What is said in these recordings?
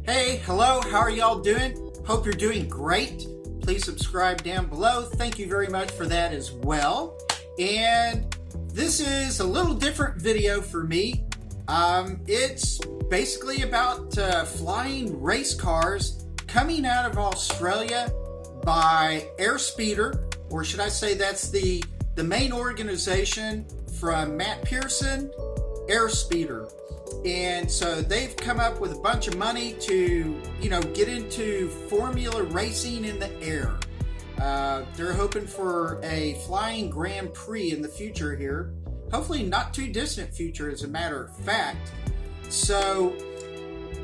Hey, hello, how are y'all doing? Hope you're doing great. Please subscribe down below. Thank you very much for that as well. And this is a little different video for me. It's basically about flying race cars coming out of Australia by Airspeeder, or should I say that's the main organization from Matt Pearson, Airspeeder. And so they've come up with a bunch of money to, get into formula racing in the air. They're hoping for a flying Grand Prix in the future here. Hopefully not too distant future, as a matter of fact. So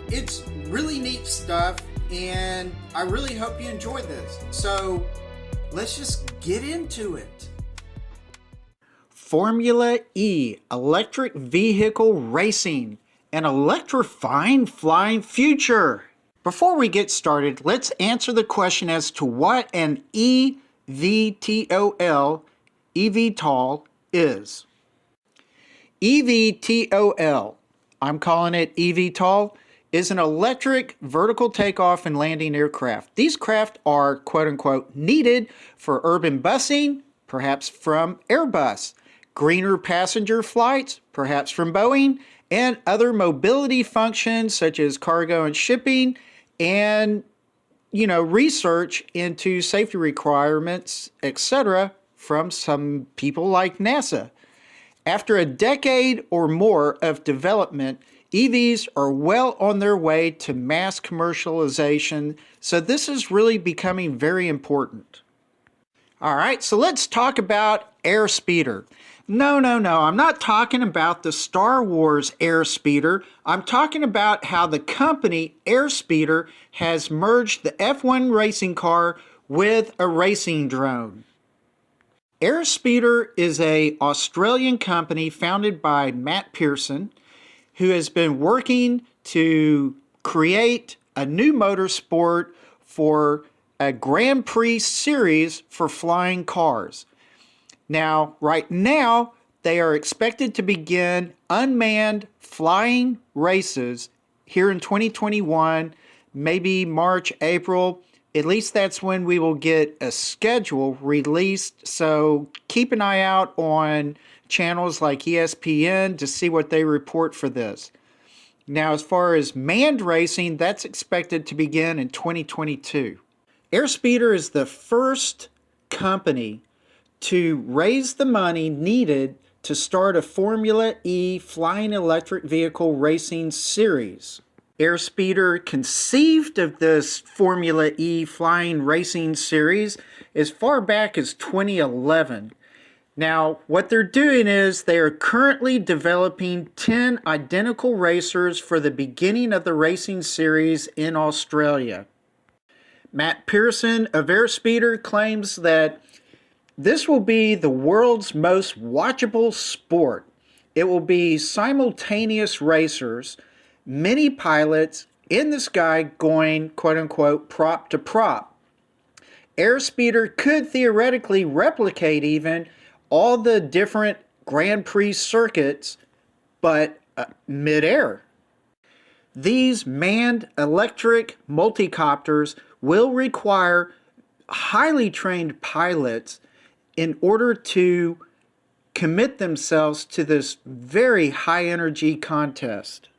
it's really neat stuff, and I really hope you enjoy this. So let's just get into it. Formula E, electric vehicle racing, an electrifying flying future. Before we get started, let's answer the question as to what an eVTOL is. eVTOL, I'm calling it eVTOL, is an electric vertical takeoff and landing aircraft. These craft are quote-unquote needed for urban busing, perhaps from Airbus, greener passenger flights, perhaps from Boeing, and other mobility functions such as cargo and shipping, and research into safety requirements, etc., from some people like NASA. After a decade or more of development, EVs are well on their way to mass commercialization, so this is really becoming very important. All right, so let's talk about Airspeeder. No, I'm not talking about the Star Wars Airspeeder. I'm talking about how the company Airspeeder has merged the F1 racing car with a racing drone. Airspeeder is an Australian company founded by Matt Pearson, who has been working to create a new motorsport for a Grand Prix series for flying cars. Now, right now, they are expected to begin unmanned flying races here in 2021, maybe March, April. At least that's when we will get a schedule released. So keep an eye out on channels like ESPN to see what they report for this. Now, as far as manned racing, that's expected to begin in 2022. Airspeeder is the first company to raise the money needed to start a Formula E flying electric vehicle racing series. Airspeeder conceived of this Formula E flying racing series as far back as 2011. Now, what they're doing is they are currently developing 10 identical racers for the beginning of the racing series in Australia. Matt Pearson of Airspeeder claims that this will be the world's most watchable sport. It will be simultaneous racers, many pilots in the sky going quote-unquote prop to prop. Airspeeder could theoretically replicate even all the different Grand Prix circuits, but mid-air. These manned electric multicopters will require highly trained pilots in order to commit themselves to this very high energy contest.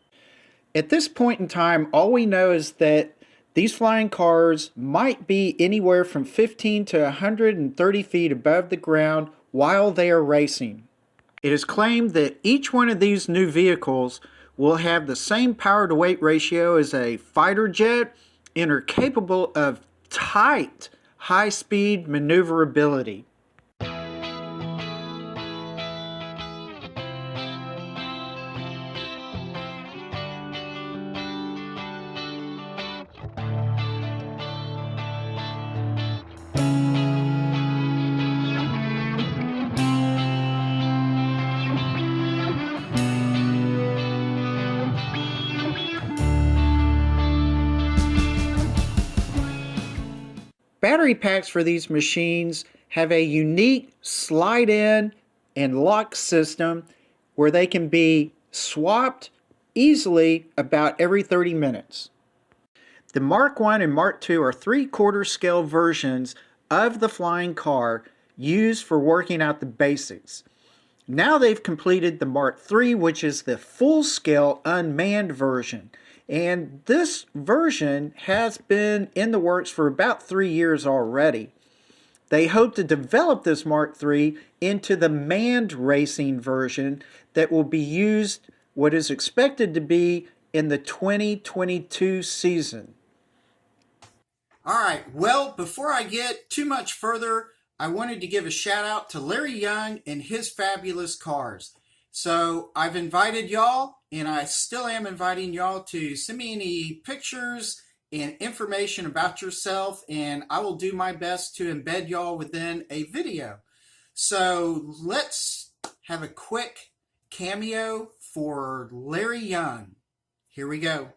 At this point in time, all we know is that these flying cars might be anywhere from 15 to 130 feet above the ground while they are racing. It is claimed that each one of these new vehicles will have the same power to weight ratio as a fighter jet and are capable of tight high-speed maneuverability. Battery packs for these machines have a unique slide in and lock system where they can be swapped easily about every 30 minutes. The Mark 1 and Mark 2 are 3/4 scale versions of the flying car used for working out the basics. Now they've completed the Mark 3, which is the full-scale unmanned version. And this version has been in the works for about 3 years already. They hope to develop this Mark 3 into the manned racing version that will be used what is expected to be in the 2022 season. All right, well, before I get too much further, I wanted to give a shout out to Larry Young and his fabulous cars. So I've invited y'all, and I still am inviting y'all to send me any pictures and information about yourself, and I will do my best to embed y'all within a video. So let's have a quick cameo for Larry Young. Here we go.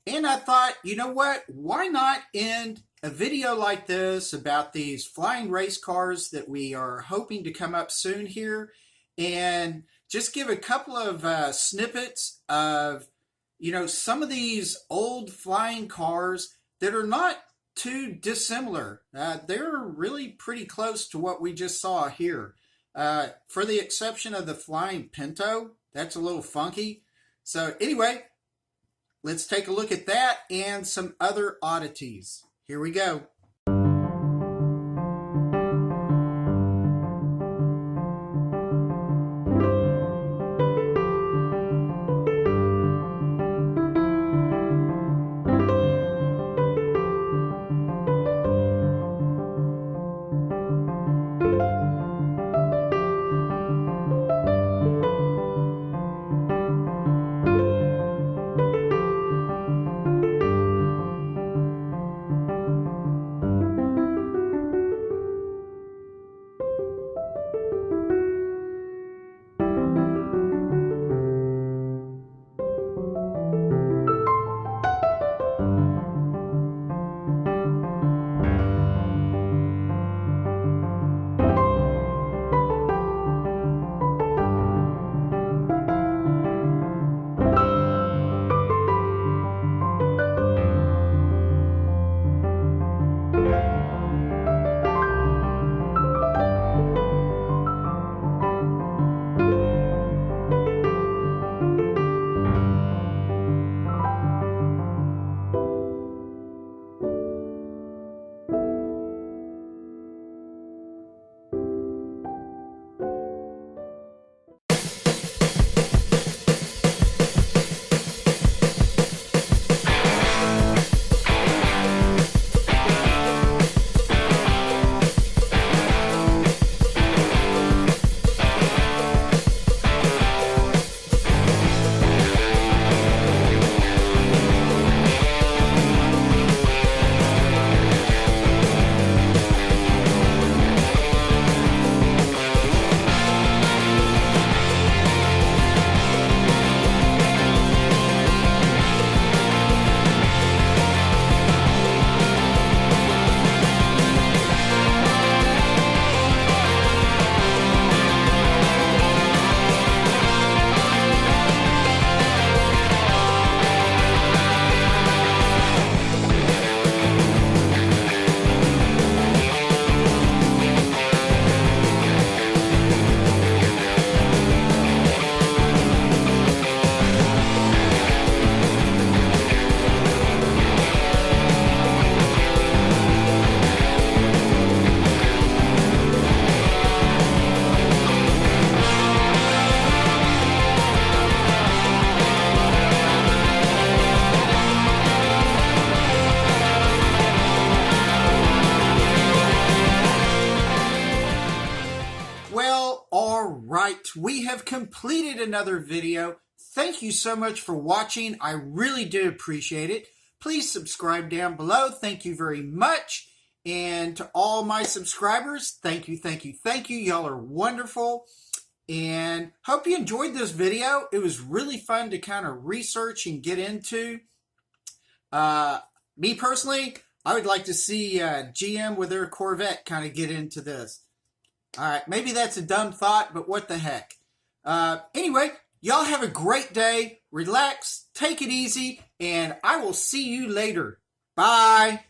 And I thought, you know what? Why not end a video like this about these flying race cars that we are hoping to come up soon here, and just give a couple of snippets of, some of these old flying cars that are not too dissimilar. They're really pretty close to what we just saw here. For the exception of the flying Pinto, that's a little funky. So anyway, let's take a look at that and some other oddities. Here we go. All right, we have completed another video. Thank you so much for watching. I really do appreciate it. Please subscribe down below. Thank you very much. And to all my subscribers, thank you, thank you, thank you. Y'all are wonderful. And hope you enjoyed this video. It was really fun to kind of research and get into. Me personally, I would like to see GM with their Corvette kind of get into this. All right, maybe that's a dumb thought, but what the heck. Anyway, y'all have a great day. Relax, take it easy, and I will see you later. Bye.